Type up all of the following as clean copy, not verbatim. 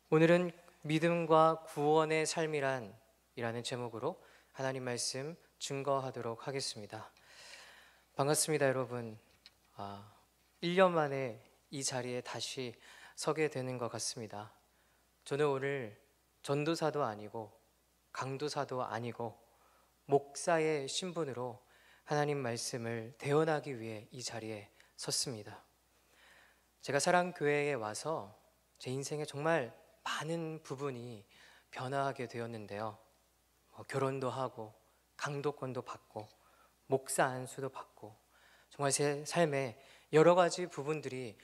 오늘은 믿음과 구원의 삶이란이라는 제목으로 하나님 말씀 증거하도록 하겠습니다. 반갑습니다, 여러분. 1년 만에 이 자리에 다시 서게 되는 것 같습니다. 저는 오늘 전도사도 아니고 강도사도 아니고 목사의 신분으로 하나님 말씀을 대언하기 위해 이 자리에 섰습니다. 제가 사랑교회에 와서 제 인생에 정말 많은 부분이 변화하게 되었는데요. 결혼도 하고 강도권도 받고 목사 안수도 받고 정말 제 삶에 여러 가지 부분들이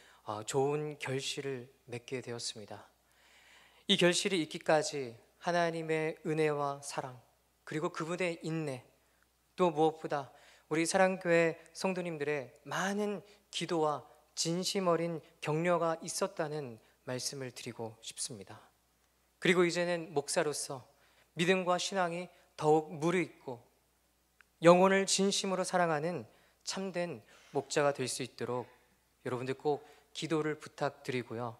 좋은 결실을 맺게 되었습니다. 이 결실이 있기까지 하나님의 은혜와 사랑, 그리고 그분의 인내, 또 무엇보다 우리 사랑교회 성도님들의 많은 기도와 진심 어린 격려가 있었다는 말씀을 드리고 싶습니다. 그리고 이제는 목사로서 믿음과 신앙이 더욱 무르익고 영혼을 진심으로 사랑하는 참된 목자가 될 수 있도록 여러분들 꼭 기도를 부탁드리고요.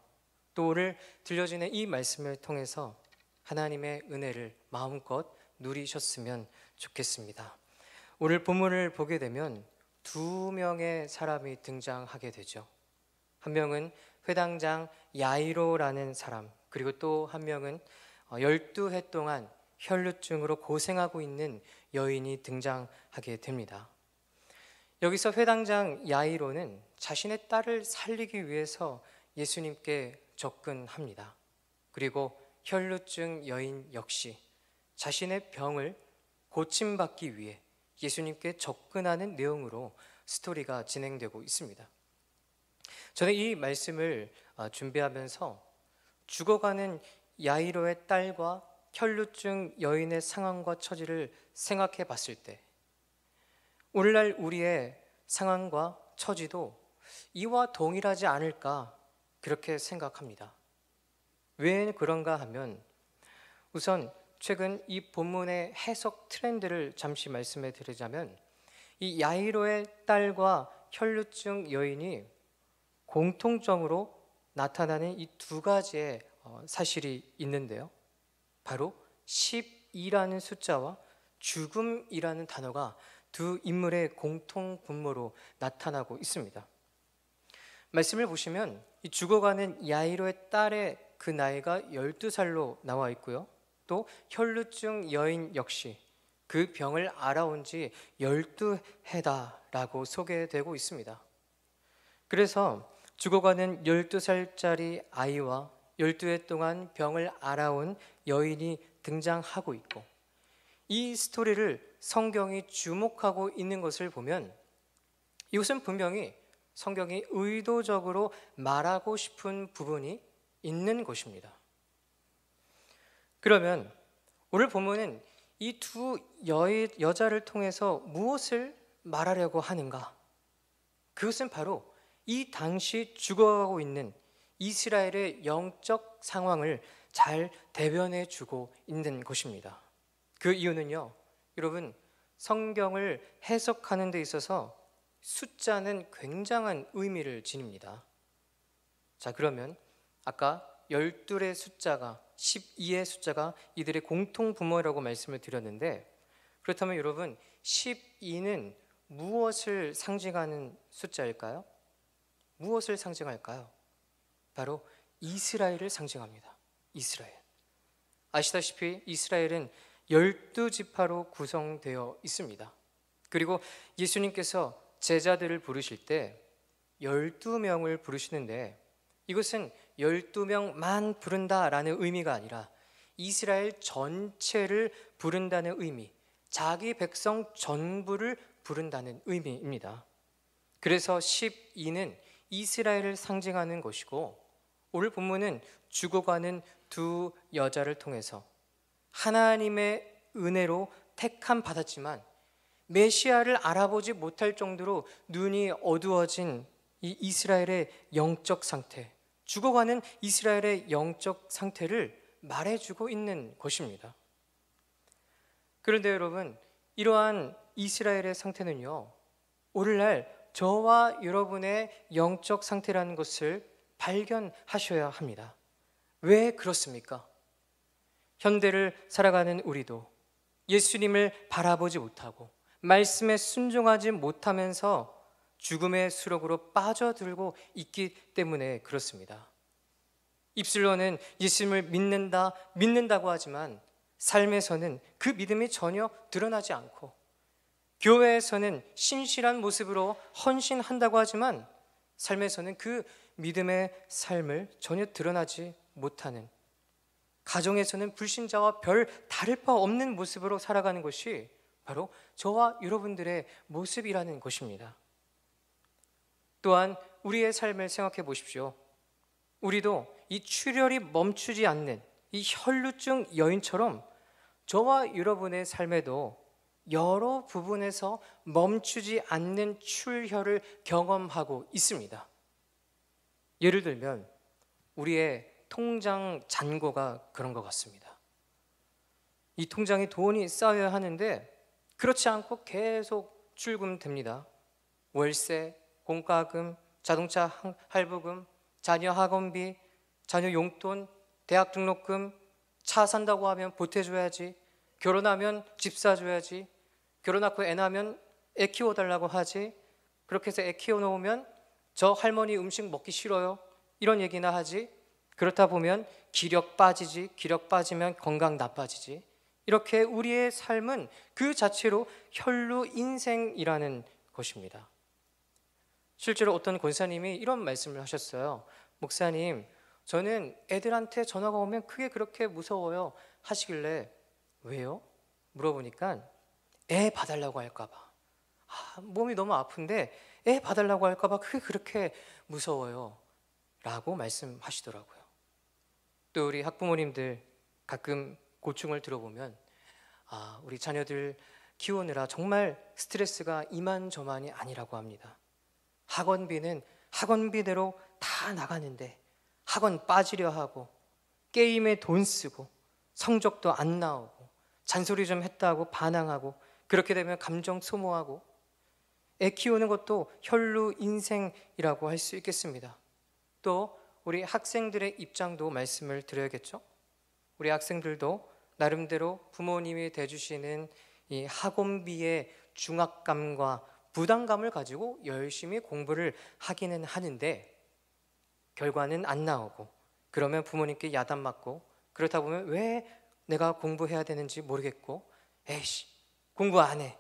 또 오늘 들려지는 이 말씀을 통해서 하나님의 은혜를 마음껏 누리셨으면 좋겠습니다. 오늘 본문을 보게 되면 두 명의 사람이 등장하게 되죠. 한 명은 회당장 야이로라는 사람, 그리고 또 한 명은 12해 동안 혈루증으로 고생하고 있는 여인이 등장하게 됩니다. 여기서 회당장 야이로는 자신의 딸을 살리기 위해서 예수님께 접근합니다. 그리고 혈루증 여인 역시 자신의 병을 고침받기 위해 예수님께 접근하는 내용으로 스토리가 진행되고 있습니다. 저는 이 말씀을 준비하면서 죽어가는 야이로의 딸과 혈루증 여인의 상황과 처지를 생각해 봤을 때 오늘날 우리의 상황과 처지도 이와 동일하지 않을까 그렇게 생각합니다. 왜 그런가 하면 우선 최근 이 본문의 해석 트렌드를 잠시 말씀해 드리자면 이 야이로의 딸과 혈루증 여인이 공통점으로 나타나는 이 두 가지의 사실이 있는데요. 바로 12라는 숫자와 죽음이라는 단어가 두 인물의 공통 분모로 나타나고 있습니다. 말씀을 보시면 이 죽어가는 야이로의 딸의 그 나이가 12살로 나와 있고요. 또 혈루증 여인 역시 그 병을 알아온 지 12해다라고 소개되고 있습니다. 그래서 죽어가는 12살짜리 아이와 12해 동안 병을 알아온 여인이 등장하고 있고, 이 스토리를 성경이 주목하고 있는 것을 보면 이것은 분명히 성경이 의도적으로 말하고 싶은 부분이 있는 것입니다. 그러면 오늘 본문은 이 두 여자를 통해서 무엇을 말하려고 하는가? 그것은 바로 이 당시 죽어가고 있는 이스라엘의 영적 상황을 잘 대변해 주고 있는 것입니다. 그 이유는요, 여러분, 성경을 해석하는 데 있어서 숫자는 굉장한 의미를 지닙니다. 자, 그러면 아까 12의 숫자가 12의 숫자가 이들의 공통 분모라고 말씀을 드렸는데, 그렇다면 여러분 12는 무엇을 상징하는 숫자일까요? 무엇을 상징할까요? 바로 이스라엘을 상징합니다. 이스라엘. 아시다시피 이스라엘은 12지파로 구성되어 있습니다. 그리고 예수님께서 제자들을 부르실 때 12명을 부르시는데 이것은 12명만 부른다라는 의미가 아니라 이스라엘 전체를 부른다는 의미, 자기 백성 전부를 부른다는 의미입니다. 그래서 12는 이스라엘을 상징하는 것이고, 오늘 본문은 죽어가는 두 여자를 통해서 하나님의 은혜로 택함 받았지만 메시아를 알아보지 못할 정도로 눈이 어두워진 이 이스라엘의 영적 상태, 죽어가는 이스라엘의 영적 상태를 말해주고 있는 것입니다. 그런데 여러분, 이러한 이스라엘의 상태는요, 오늘날 저와 여러분의 영적 상태라는 것을 발견하셔야 합니다. 왜 그렇습니까? 현대를 살아가는 우리도 예수님을 바라보지 못하고 말씀에 순종하지 못하면서 죽음의 수렁으로 빠져들고 있기 때문에 그렇습니다. 입술로는 예수님을 믿는다고 하지만 삶에서는 그 믿음이 전혀 드러나지 않고, 교회에서는 신실한 모습으로 헌신한다고 하지만 삶에서는 그 믿음의 삶을 전혀 드러나지 못하는, 가정에서는 불신자와 별 다를 바 없는 모습으로 살아가는 것이 바로 저와 여러분들의 모습이라는 것입니다. 또한 우리의 삶을 생각해 보십시오. 우리도 이 출혈이 멈추지 않는 이 혈루증 여인처럼 저와 여러분의 삶에도 여러 부분에서 멈추지 않는 출혈을 경험하고 있습니다. 예를 들면 우리의 통장 잔고가 그런 것 같습니다. 이 통장에 돈이 쌓여야 하는데 그렇지 않고 계속 출금됩니다. 월세, 공과금, 자동차 할부금, 자녀 학원비, 자녀 용돈, 대학 등록금, 차 산다고 하면 보태줘야지, 결혼하면 집 사줘야지, 결혼하고 애 낳으면 애 키워달라고 하지, 그렇게 해서 애 키워놓으면 저 할머니 음식 먹기 싫어요, 이런 얘기나 하지, 그렇다 보면 기력 빠지지, 기력 빠지면 건강 나빠지지. 이렇게 우리의 삶은 그 자체로 혈루 인생이라는 것입니다. 실제로 어떤 권사님이 이런 말씀을 하셨어요. 목사님, 저는 애들한테 전화가 오면 그게 그렇게 무서워요 하시길래 왜요? 물어보니까 애 봐달라고 할까 봐. 몸이 너무 아픈데 애 봐달라고 할까 봐 그게 그렇게 무서워요 라고 말씀하시더라고요. 또 우리 학부모님들 가끔 고충을 들어보면 우리 자녀들 키우느라 정말 스트레스가 이만저만이 아니라고 합니다. 학원비는 학원비대로 다 나가는데 학원 빠지려 하고, 게임에 돈 쓰고, 성적도 안 나오고, 잔소리 좀 했다고 반항하고, 그렇게 되면 감정 소모하고, 애 키우는 것도 혈루 인생이라고 할 수 있겠습니다. 또 우리 학생들의 입장도 말씀을 드려야겠죠. 우리 학생들도 나름대로 부모님이 대주시는 이 학원비의 중압감과 부담감을 가지고 열심히 공부를 하기는 하는데 결과는 안 나오고, 그러면 부모님께 야단 맞고, 그렇다 보면 왜 내가 공부해야 되는지 모르겠고, 에이씨 공부 안 해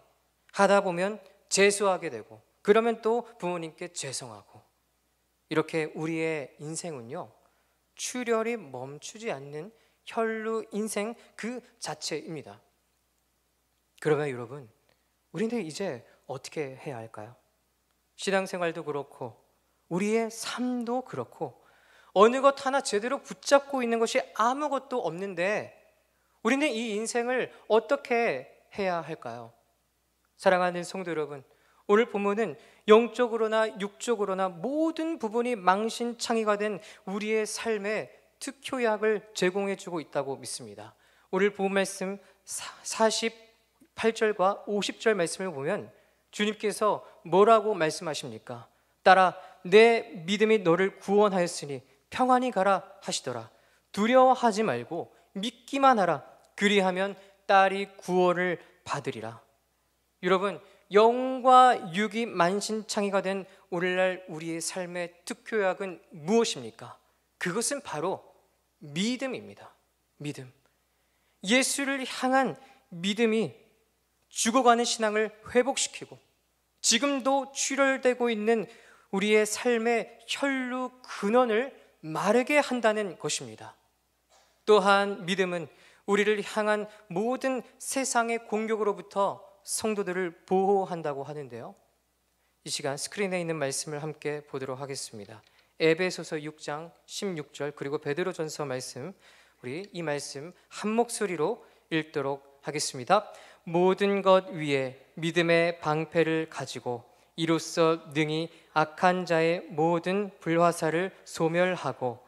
하다 보면 재수하게 되고, 그러면 또 부모님께 죄송하고, 이렇게 우리의 인생은요 출혈이 멈추지 않는 혈루 인생 그 자체입니다. 그러면 여러분, 우리는 이제 어떻게 해야 할까요? 신앙생활도 그렇고 우리의 삶도 그렇고 어느 것 하나 제대로 붙잡고 있는 것이 아무것도 없는데 우리는 이 인생을 어떻게 해야 할까요? 사랑하는 성도 여러분, 오늘 본문은 영적으로나 육적으로나 모든 부분이 망신창이가 된 우리의 삶에 특효약을 제공해 주고 있다고 믿습니다. 오늘 본 말씀 48절과 50절 말씀을 보면 주님께서 뭐라고 말씀하십니까? 따라 내 믿음이 너를 구원하였으니 평안히 가라 하시더라. 두려워하지 말고 믿기만 하라. 그리하면 딸이 구원을 받으리라. 여러분, 영과 육이 만신창이가 된 오늘날 우리의 삶의 특효약은 무엇입니까? 그것은 바로 믿음입니다. 믿음. 예수를 향한 믿음이 죽어가는 신앙을 회복시키고 지금도 출혈되고 있는 우리의 삶의 혈루 근원을 마르게 한다는 것입니다. 또한 믿음은 우리를 향한 모든 세상의 공격으로부터 성도들을 보호한다고 하는데요, 이 시간 스크린에 있는 말씀을 함께 보도록 하겠습니다. 에베소서 6장 16절 그리고 베드로전서 말씀, 우리 이 말씀 한 목소리로 읽도록 하겠습니다. 모든 것 위에 믿음의 방패를 가지고 이로써 능히 악한 자의 모든 불화살을 소멸하고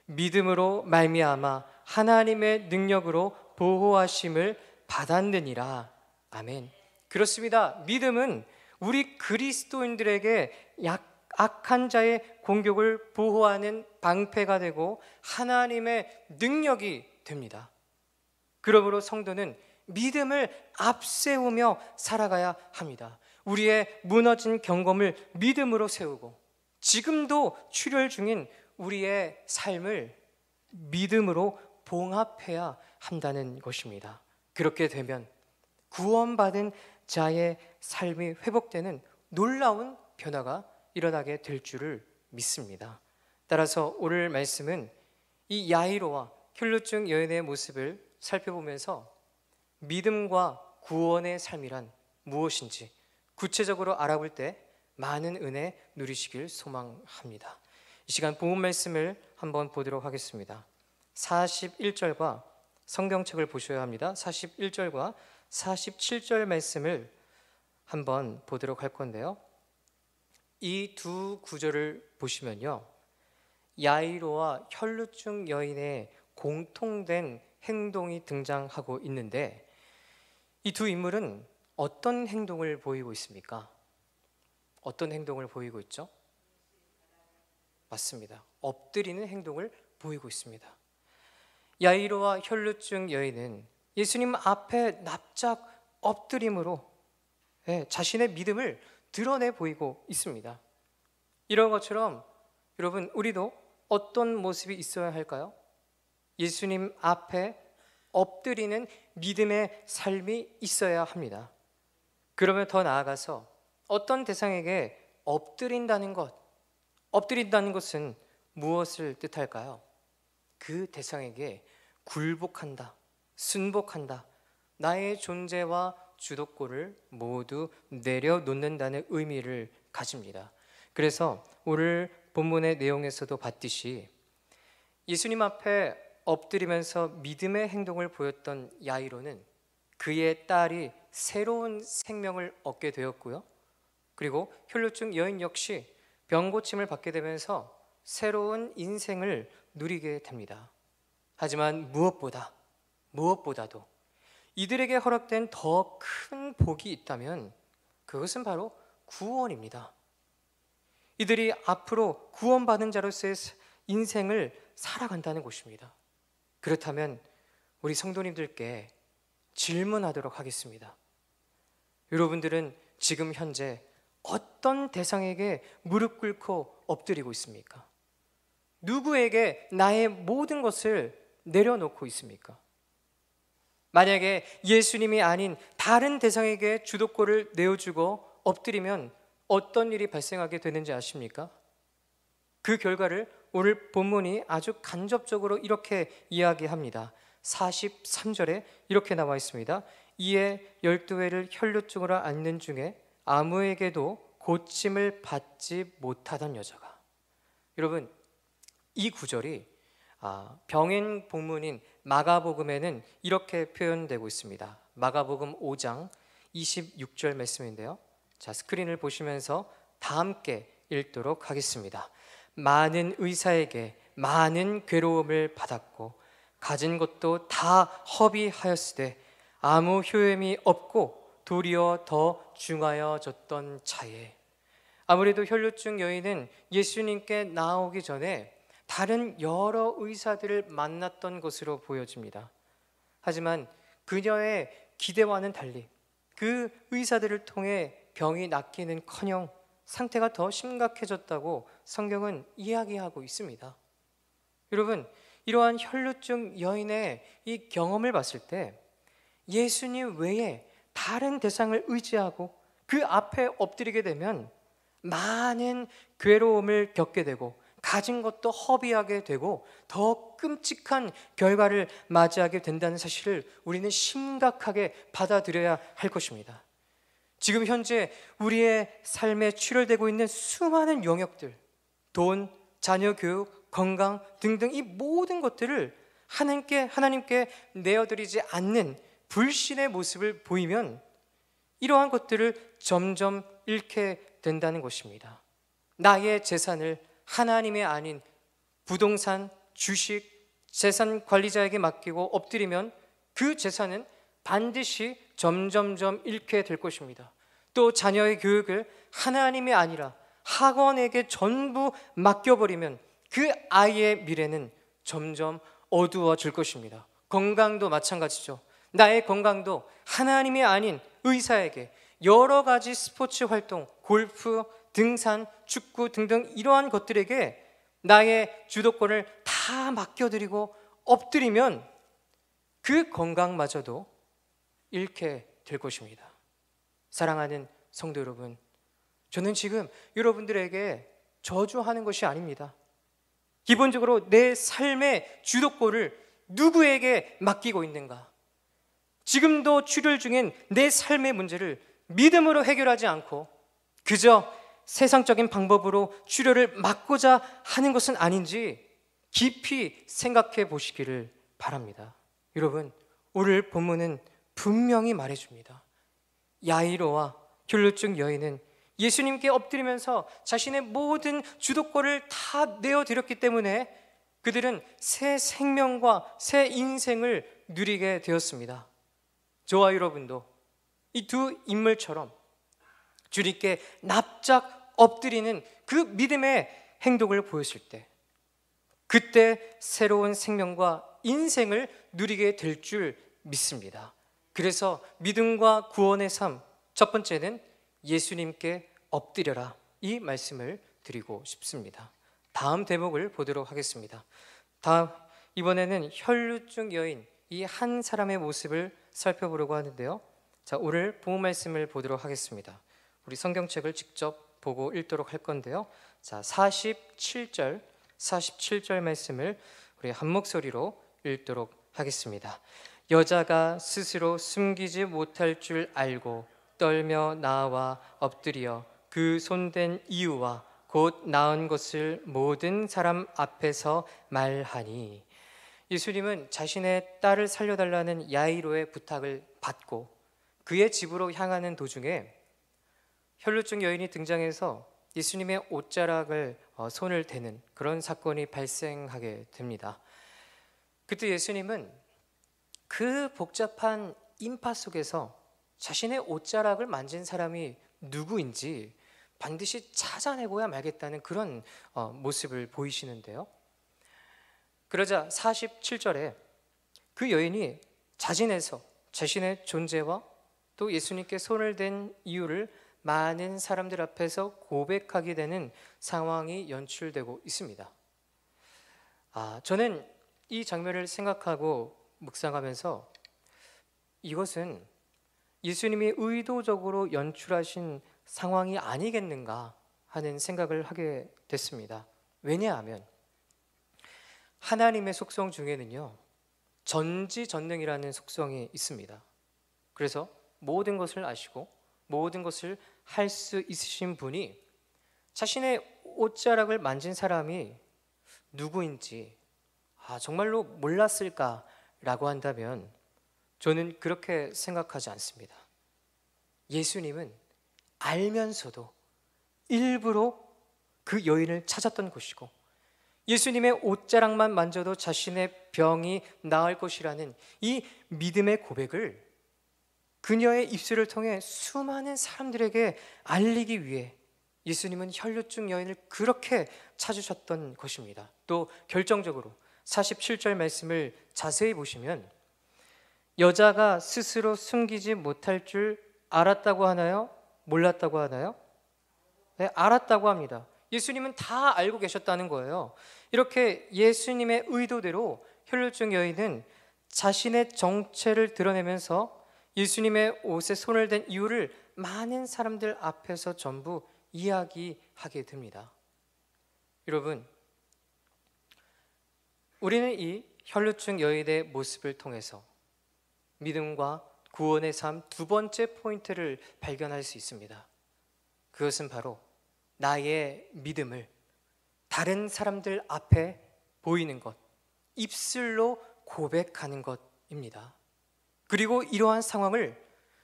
믿음으로 말미암아 하나님의 능력으로 보호하심을 받았느니라. 아멘. 그렇습니다. 믿음은 우리 그리스도인들에게 악한 자의 공격을 보호하는 방패가 되고 하나님의 능력이 됩니다. 그러므로 성도는 믿음을 앞세우며 살아가야 합니다. 우리의 무너진 경험을 믿음으로 세우고 지금도 출혈 중인 우리의 삶을 믿음으로 봉합해야 한다는 것입니다. 그렇게 되면 구원받은 자의 삶이 회복되는 놀라운 변화가 일어나게 될 줄을 믿습니다. 따라서 오늘 말씀은 이 야이로와 혈루증 여인의 모습을 살펴보면서 믿음과 구원의 삶이란 무엇인지 구체적으로 알아볼 때 많은 은혜 누리시길 소망합니다. 이 시간 본문 말씀을 한번 보도록 하겠습니다. 41절과 성경책을 보셔야 합니다. 41절과 47절 말씀을 한번 보도록 할 건데요. 이 두 구절을 보시면요, 야이로와 혈루증 여인의 공통된 행동이 등장하고 있는데 이 두 인물은 어떤 행동을 보이고 있습니까? 어떤 행동을 보이고 있죠? 맞습니다. 엎드리는 행동을 보이고 있습니다. 야이로와 혈루증 여인은 예수님 앞에 납작 엎드림으로 자신의 믿음을 드러내 보이고 있습니다. 이런 것처럼 여러분, 우리도 어떤 모습이 있어야 할까요? 예수님 앞에 엎드리는 믿음의 삶이 있어야 합니다. 그러면 더 나아가서 어떤 대상에게 엎드린다는 것은 무엇을 뜻할까요? 그 대상에게 굴복한다, 순복한다, 나의 존재와 주도권을 모두 내려놓는다는 의미를 가집니다. 그래서 오늘 본문의 내용에서도 봤듯이 예수님 앞에 엎드리면서 믿음의 행동을 보였던 야이로는 그의 딸이 새로운 생명을 얻게 되었고요, 그리고 혈루증 여인 역시 병고침을 받게 되면서 새로운 인생을 누리게 됩니다. 하지만 무엇보다도 이들에게 허락된 더 큰 복이 있다면 그것은 바로 구원입니다. 이들이 앞으로 구원받은 자로서의 인생을 살아간다는 것입니다. 그렇다면 우리 성도님들께 질문하도록 하겠습니다. 여러분들은 지금 현재 어떤 대상에게 무릎 꿇고 엎드리고 있습니까? 누구에게 나의 모든 것을 내려놓고 있습니까? 만약에 예수님이 아닌 다른 대상에게 주도권을 내어주고 엎드리면 어떤 일이 발생하게 되는지 아십니까? 그 결과를 오늘 본문이 아주 간접적으로 이렇게 이야기합니다. 43절에 이렇게 나와 있습니다. 이에 12회를 혈루증으로 앓는 중에 아무에게도 고침을 받지 못하던 여자가. 여러분, 이 구절이 병행 본문인 마가복음에는 이렇게 표현되고 있습니다. 마가복음 5장 26절 말씀인데요. 자, 스크린을 보시면서 다 함께 읽도록 하겠습니다. 많은 의사에게 많은 괴로움을 받았고 가진 것도 다 허비하였으되 아무 효험이 없고 도리어 더 중하여졌던 차에. 아무래도 혈루증 여인은 예수님께 나오기 전에 다른 여러 의사들을 만났던 것으로 보여집니다. 하지만 그녀의 기대와는 달리 그 의사들을 통해 병이 낫기는커녕 상태가 더 심각해졌다고 성경은 이야기하고 있습니다. 여러분, 이러한 혈루증 여인의 이 경험을 봤을 때 예수님 외에 다른 대상을 의지하고 그 앞에 엎드리게 되면 많은 괴로움을 겪게 되고 가진 것도 허비하게 되고 더 끔찍한 결과를 맞이하게 된다는 사실을 우리는 심각하게 받아들여야 할 것입니다. 지금 현재 우리의 삶에 출혈되고 있는 수많은 영역들, 돈, 자녀 교육, 건강 등등 이 모든 것들을 하나님께 내어드리지 않는 불신의 모습을 보이면 이러한 것들을 점점 잃게 된다는 것입니다. 나의 재산을 하나님의 아닌 부동산, 주식, 재산 관리자에게 맡기고 엎드리면 그 재산은 반드시 점점점 잃게 될 것입니다. 또 자녀의 교육을 하나님이 아니라 학원에게 전부 맡겨버리면 그 아이의 미래는 점점 어두워질 것입니다. 건강도 마찬가지죠. 나의 건강도 하나님이 아닌 의사에게 여러 가지 스포츠 활동, 골프, 등산, 축구 등등 이러한 것들에게 나의 주도권을 다 맡겨드리고 엎드리면 그 건강마저도 잃게 될 것입니다. 사랑하는 성도 여러분, 저는 지금 여러분들에게 저주하는 것이 아닙니다. 기본적으로 내 삶의 주도권을 누구에게 맡기고 있는가? 지금도 출혈 중인 내 삶의 문제를 믿음으로 해결하지 않고 그저 세상적인 방법으로 출혈을 막고자 하는 것은 아닌지 깊이 생각해 보시기를 바랍니다. 여러분, 오늘 본문은 분명히 말해줍니다. 야이로와 혈루증 여인은 예수님께 엎드리면서 자신의 모든 주도권을 다 내어드렸기 때문에 그들은 새 생명과 새 인생을 누리게 되었습니다. 저와 여러분도 이 두 인물처럼 주님께 납작 엎드리는 그 믿음의 행동을 보였을 때 그때 새로운 생명과 인생을 누리게 될 줄 믿습니다. 그래서 믿음과 구원의 삶, 첫 번째는 예수님께 엎드려라, 이 말씀을 드리고 싶습니다. 다음 대목을 보도록 하겠습니다. 이번에는 혈루증 여인, 이 한 사람의 모습을 살펴보려고 하는데요. 자, 오늘 본문 말씀을 보도록 하겠습니다. 우리 성경책을 직접 보고 읽도록 할 건데요. 자, 47절 말씀을 우리 한 목소리로 읽도록 하겠습니다. 여자가 스스로 숨기지 못할 줄 알고 떨며 나와 엎드려 그 손댄 이유와 곧 나은 것을 모든 사람 앞에서 말하니, 예수님은 자신의 딸을 살려달라는 야이로의 부탁을 받고 그의 집으로 향하는 도중에 혈루증 여인이 등장해서 예수님의 옷자락을 손을 대는 그런 사건이 발생하게 됩니다. 그때 예수님은 그 복잡한 인파 속에서 자신의 옷자락을 만진 사람이 누구인지 반드시 찾아내고야 말겠다는 그런 모습을 보이시는데요. 그러자 47절에 그 여인이 자진해서 자신의 존재와 또 예수님께 손을 댄 이유를 많은 사람들 앞에서 고백하게 되는 상황이 연출되고 있습니다. 저는 이 장면을 생각하고 묵상하면서 이것은 예수님이 의도적으로 연출하신 상황이 아니겠는가 하는 생각을 하게 됐습니다. 왜냐하면 하나님의 속성 중에는요, 전지전능이라는 속성이 있습니다. 그래서 모든 것을 아시고 모든 것을 할 수 있으신 분이 자신의 옷자락을 만진 사람이 누구인지 정말로 몰랐을까라고 한다면 저는 그렇게 생각하지 않습니다. 예수님은 알면서도 일부러 그 여인을 찾았던 것이고 예수님의 옷자락만 만져도 자신의 병이 나을 것이라는 이 믿음의 고백을 그녀의 입술을 통해 수많은 사람들에게 알리기 위해 예수님은 혈루증 여인을 그렇게 찾으셨던 것입니다. 또 결정적으로 47절 말씀을 자세히 보시면 여자가 스스로 숨기지 못할 줄 알았다고 하나요? 몰랐다고 하나요? 네, 알았다고 합니다. 예수님은 다 알고 계셨다는 거예요. 이렇게 예수님의 의도대로 혈루증 여인은 자신의 정체를 드러내면서 예수님의 옷에 손을 댄 이유를 많은 사람들 앞에서 전부 이야기하게 됩니다. 여러분, 우리는 이 혈루증 여인의 모습을 통해서 믿음과 구원의 삶 두 번째 포인트를 발견할 수 있습니다. 그것은 바로 나의 믿음을 다른 사람들 앞에 보이는 것, 입술로 고백하는 것입니다. 그리고 이러한 상황을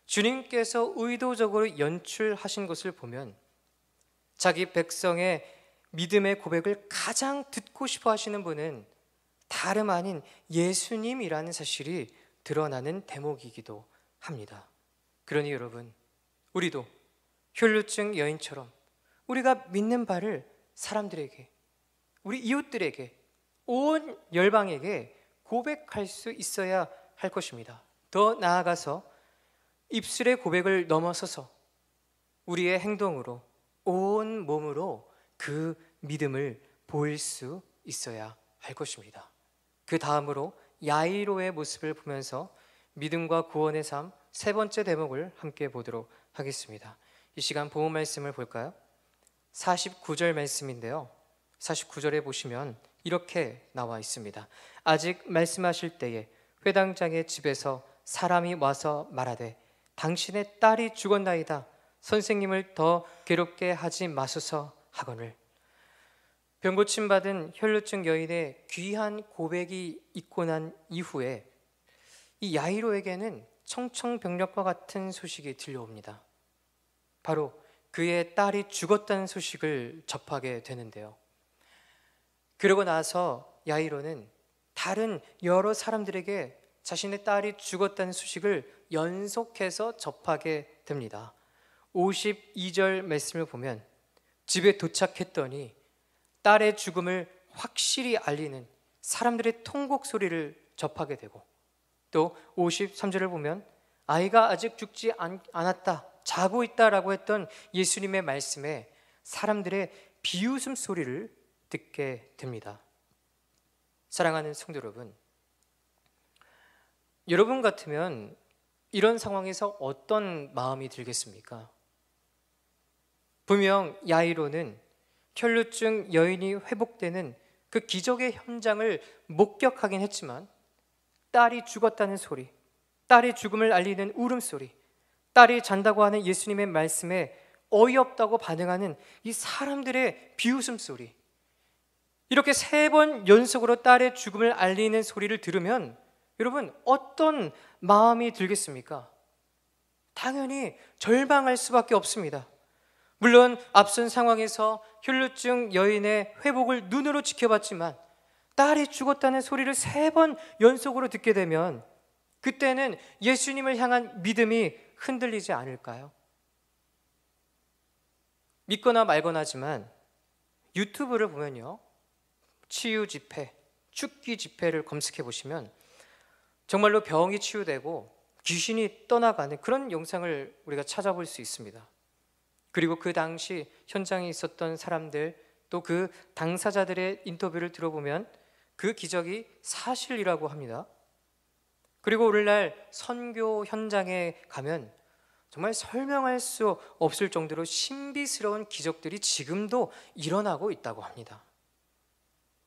주님께서 의도적으로 연출하신 것을 보면 자기 백성의 믿음의 고백을 가장 듣고 싶어 하시는 분은 다름 아닌 예수님이라는 사실이 드러나는 대목이기도 합니다. 그러니 여러분, 우리도 혈루증 여인처럼 우리가 믿는 바를 사람들에게, 우리 이웃들에게, 온 열방에게 고백할 수 있어야 할 것입니다. 더 나아가서 입술의 고백을 넘어서서 우리의 행동으로, 온 몸으로 그 믿음을 보일 수 있어야 할 것입니다. 그 다음으로 야이로의 모습을 보면서 믿음과 구원의 삶 세 번째 대목을 함께 보도록 하겠습니다. 이 시간 본문 말씀을 볼까요? 49절 말씀인데요, 49절에 보시면 이렇게 나와 있습니다. 아직 말씀하실 때에 회당장의 집에서 사람이 와서 말하되 당신의 딸이 죽었나이다. 선생님을 더 괴롭게 하지 마소서 하거늘. 병고침 받은 혈루증 여인의 귀한 고백이 있고 난 이후에 이 야이로에게는 청청병력과 같은 소식이 들려옵니다. 바로 그의 딸이 죽었다는 소식을 접하게 되는데요. 그러고 나서 야이로는 다른 여러 사람들에게 자신의 딸이 죽었다는 소식을 연속해서 접하게 됩니다. 52절 말씀을 보면 집에 도착했더니 딸의 죽음을 확실히 알리는 사람들의 통곡 소리를 접하게 되고, 또 53절을 보면 아이가 아직 죽지 않았다, 자고 있다라고 했던 예수님의 말씀에 사람들의 비웃음 소리를 듣게 됩니다. 사랑하는 성도 여러분, 여러분 같으면 이런 상황에서 어떤 마음이 들겠습니까? 분명 야이로는 혈루증 여인이 회복되는 그 기적의 현장을 목격하긴 했지만 딸이 죽었다는 소리, 딸의 죽음을 알리는 울음소리, 딸이 잔다고 하는 예수님의 말씀에 어이없다고 반응하는 이 사람들의 비웃음 소리, 이렇게 3번 연속으로 딸의 죽음을 알리는 소리를 들으면 여러분 어떤 마음이 들겠습니까? 당연히 절망할 수밖에 없습니다. 물론 앞선 상황에서 혈루증 여인의 회복을 눈으로 지켜봤지만 딸이 죽었다는 소리를 3번 연속으로 듣게 되면 그때는 예수님을 향한 믿음이 흔들리지 않을까요? 믿거나 말거나 하지만 유튜브를 보면요, 치유 집회, 축기 집회를 검색해 보시면 정말로 병이 치유되고 귀신이 떠나가는 그런 영상을 우리가 찾아볼 수 있습니다. 그리고 그 당시 현장에 있었던 사람들, 또 그 당사자들의 인터뷰를 들어보면 그 기적이 사실이라고 합니다. 그리고 오늘날 선교 현장에 가면 정말 설명할 수 없을 정도로 신비스러운 기적들이 지금도 일어나고 있다고 합니다.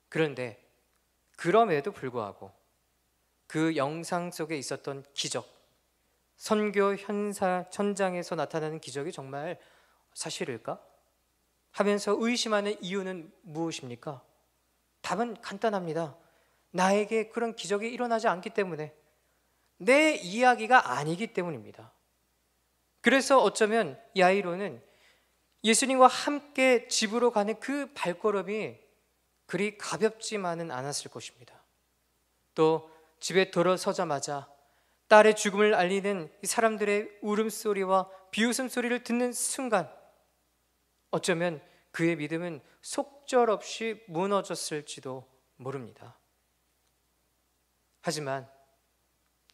그런데 그럼에도 불구하고 그 영상 속에 있었던 기적, 선교 현장에서 나타나는 기적이 정말 사실일까? 하면서 의심하는 이유는 무엇입니까? 답은 간단합니다. 나에게 그런 기적이 일어나지 않기 때문에, 내 이야기가 아니기 때문입니다. 그래서 어쩌면 야이로는 예수님과 함께 집으로 가는 그 발걸음이 그리 가볍지만은 않았을 것입니다. 또 집에 돌아서자마자 딸의 죽음을 알리는 이 사람들의 울음소리와 비웃음소리를 듣는 순간 어쩌면 그의 믿음은 속절없이 무너졌을지도 모릅니다. 하지만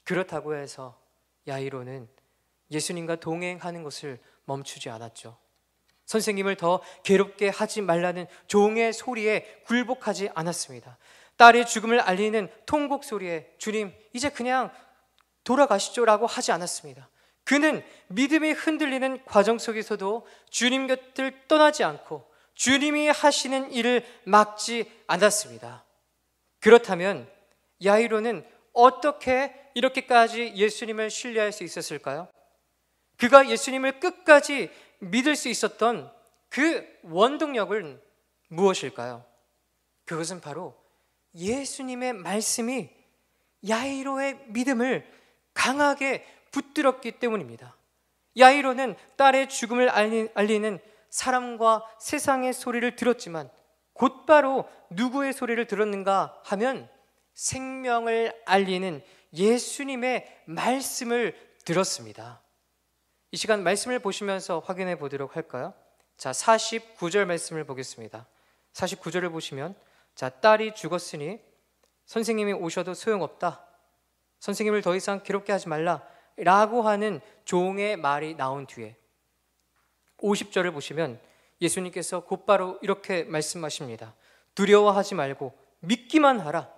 그렇다고 해서 야이로는 예수님과 동행하는 것을 멈추지 않았죠. 선생님을 더 괴롭게 하지 말라는 종의 소리에 굴복하지 않았습니다. 딸의 죽음을 알리는 통곡 소리에 주님 이제 그냥 돌아가시죠 라고 하지 않았습니다. 그는 믿음이 흔들리는 과정 속에서도 주님 곁을 떠나지 않고 주님이 하시는 일을 막지 않았습니다. 그렇다면 야이로는 어떻게 이렇게까지 예수님을 신뢰할 수 있었을까요? 그가 예수님을 끝까지 믿을 수 있었던 그 원동력은 무엇일까요? 그것은 바로 예수님의 말씀이 야이로의 믿음을 강하게 붙들었기 때문입니다. 야이로는 딸의 죽음을 알리는 사람과 세상의 소리를 들었지만 곧바로 누구의 소리를 들었는가 하면 생명을 알리는 예수님의 말씀을 들었습니다. 이 시간 말씀을 보시면서 확인해 보도록 할까요? 자, 49절 말씀을 보겠습니다. 49절을 보시면, 자, 딸이 죽었으니 선생님이 오셔도 소용없다, 선생님을 더 이상 괴롭게 하지 말라 라고 하는 종의 말이 나온 뒤에 50절을 보시면 예수님께서 곧바로 이렇게 말씀하십니다. 두려워하지 말고 믿기만 하라.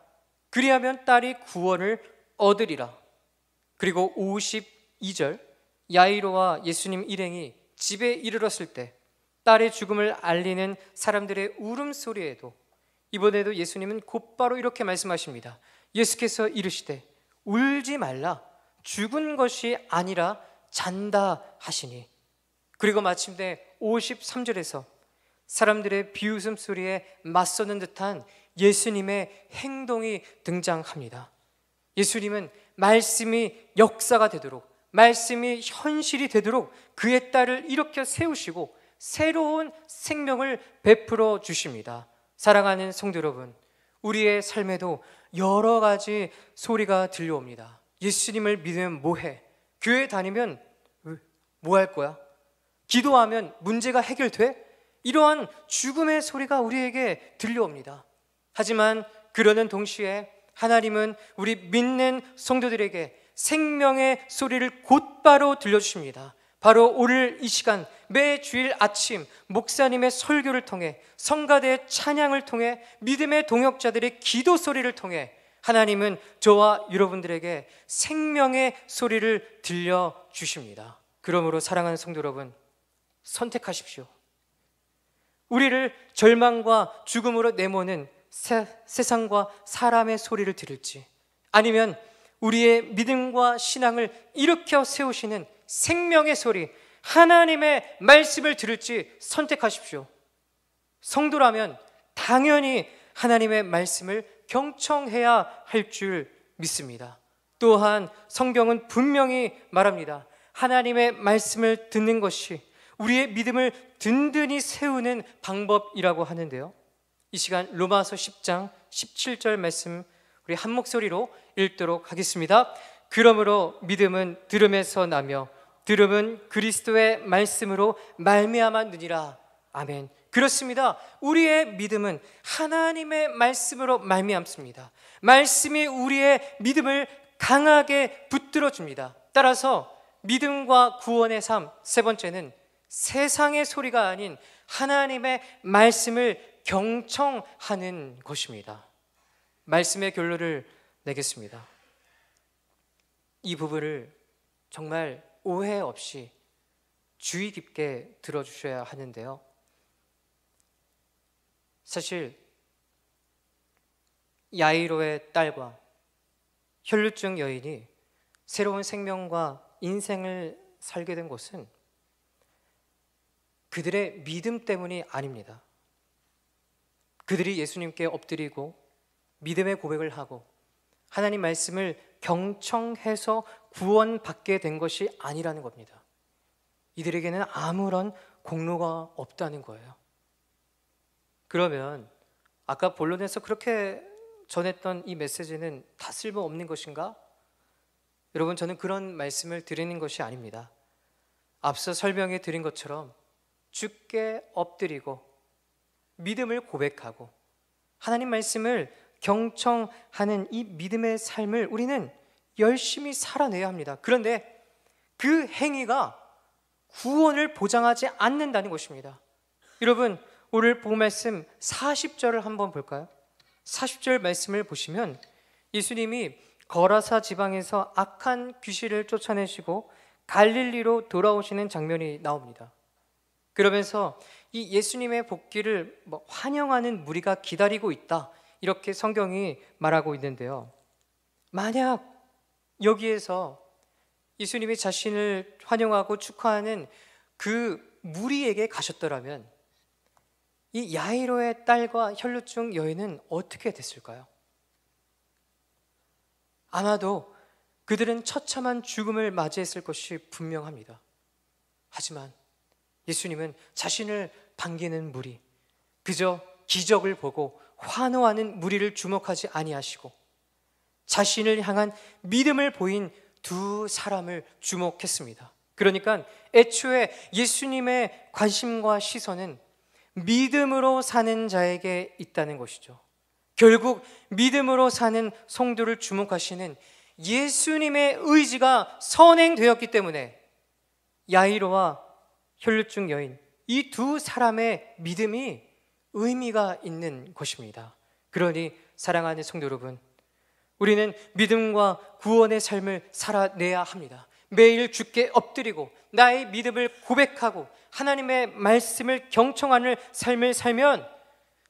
그리하면 딸이 구원을 얻으리라. 그리고 52절, 야이로와 예수님 일행이 집에 이르렀을 때 딸의 죽음을 알리는 사람들의 울음소리에도 이번에도 예수님은 곧바로 이렇게 말씀하십니다. 예수께서 이르시되 울지 말라, 죽은 것이 아니라 잔다 하시니. 그리고 마침내 53절에서 사람들의 비웃음 소리에 맞서는 듯한 예수님의 행동이 등장합니다. 예수님은 말씀이 역사가 되도록, 말씀이 현실이 되도록 그의 딸을 일으켜 세우시고 새로운 생명을 베풀어 주십니다. 사랑하는 성도 여러분, 우리의 삶에도 여러 가지 소리가 들려옵니다. 예수님을 믿으면 뭐해? 교회 다니면 뭐 할 거야? 기도하면 문제가 해결돼? 이러한 죽음의 소리가 우리에게 들려옵니다. 하지만 그러는 동시에 하나님은 우리 믿는 성도들에게 생명의 소리를 곧바로 들려주십니다. 바로 오늘 이 시간 매 주일 아침 목사님의 설교를 통해, 성가대의 찬양을 통해, 믿음의 동역자들의 기도 소리를 통해 하나님은 저와 여러분들에게 생명의 소리를 들려주십니다. 그러므로 사랑하는 성도 여러분, 선택하십시오. 우리를 절망과 죽음으로 내모는 세상과 사람의 소리를 들을지, 아니면 우리의 믿음과 신앙을 일으켜 세우시는 생명의 소리, 하나님의 말씀을 들을지 선택하십시오. 성도라면 당연히 하나님의 말씀을 경청해야 할 줄 믿습니다. 또한 성경은 분명히 말합니다. 하나님의 말씀을 듣는 것이 우리의 믿음을 든든히 세우는 방법이라고 하는데요, 이 시간 로마서 10장 17절 말씀 우리 한 목소리로 읽도록 하겠습니다. 그러므로 믿음은 들음에서 나며 들음은 그리스도의 말씀으로 말미암았느니라. 아멘. 그렇습니다. 우리의 믿음은 하나님의 말씀으로 말미암습니다. 말씀이 우리의 믿음을 강하게 붙들어 줍니다. 따라서 믿음과 구원의 삶, 세 번째는 세상의 소리가 아닌 하나님의 말씀을 경청하는 것입니다. 말씀의 결론을 내겠습니다. 이 부분을 정말 오해 없이 주의 깊게 들어주셔야 하는데요, 사실 야이로의 딸과 혈루증 여인이 새로운 생명과 인생을 살게 된 것은 그들의 믿음 때문이 아닙니다. 그들이 예수님께 엎드리고 믿음의 고백을 하고 하나님 말씀을 경청해서 구원받게 된 것이 아니라는 겁니다. 이들에게는 아무런 공로가 없다는 거예요. 그러면 아까 본론에서 그렇게 전했던 이 메시지는 다 쓸모없는 것인가? 여러분, 저는 그런 말씀을 드리는 것이 아닙니다. 앞서 설명해 드린 것처럼 주께 엎드리고 믿음을 고백하고 하나님 말씀을 경청하는 이 믿음의 삶을 우리는 열심히 살아내야 합니다. 그런데 그 행위가 구원을 보장하지 않는다는 것입니다. 여러분, 오늘 본 말씀 40절을 한번 볼까요? 40절 말씀을 보시면 예수님이 거라사 지방에서 악한 귀신을 쫓아내시고 갈릴리로 돌아오시는 장면이 나옵니다. 그러면서 이 예수님의 복귀를 환영하는 무리가 기다리고 있다, 이렇게 성경이 말하고 있는데요, 만약 여기에서 예수님이 자신을 환영하고 축하하는 그 무리에게 가셨더라면 이 야이로의 딸과 혈루증 여인은 어떻게 됐을까요? 아마도 그들은 처참한 죽음을 맞이했을 것이 분명합니다. 하지만 예수님은 자신을 반기는 무리, 그저 기적을 보고 환호하는 무리를 주목하지 아니하시고 자신을 향한 믿음을 보인 두 사람을 주목했습니다. 그러니까 애초에 예수님의 관심과 시선은 믿음으로 사는 자에게 있다는 것이죠. 결국 믿음으로 사는 성도를 주목하시는 예수님의 의지가 선행되었기 때문에 야이로와 혈루증 여인, 이 두 사람의 믿음이 의미가 있는 것입니다. 그러니 사랑하는 성도 여러분, 우리는 믿음과 구원의 삶을 살아내야 합니다. 매일 주께 엎드리고 나의 믿음을 고백하고 하나님의 말씀을 경청하는 삶을 살면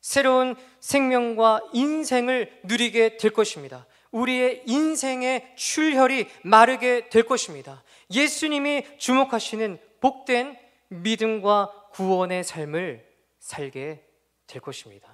새로운 생명과 인생을 누리게 될 것입니다. 우리의 인생의 출혈이 마르게 될 것입니다. 예수님이 주목하시는 복된 믿음과 구원의 삶을 살게 될 것입니다.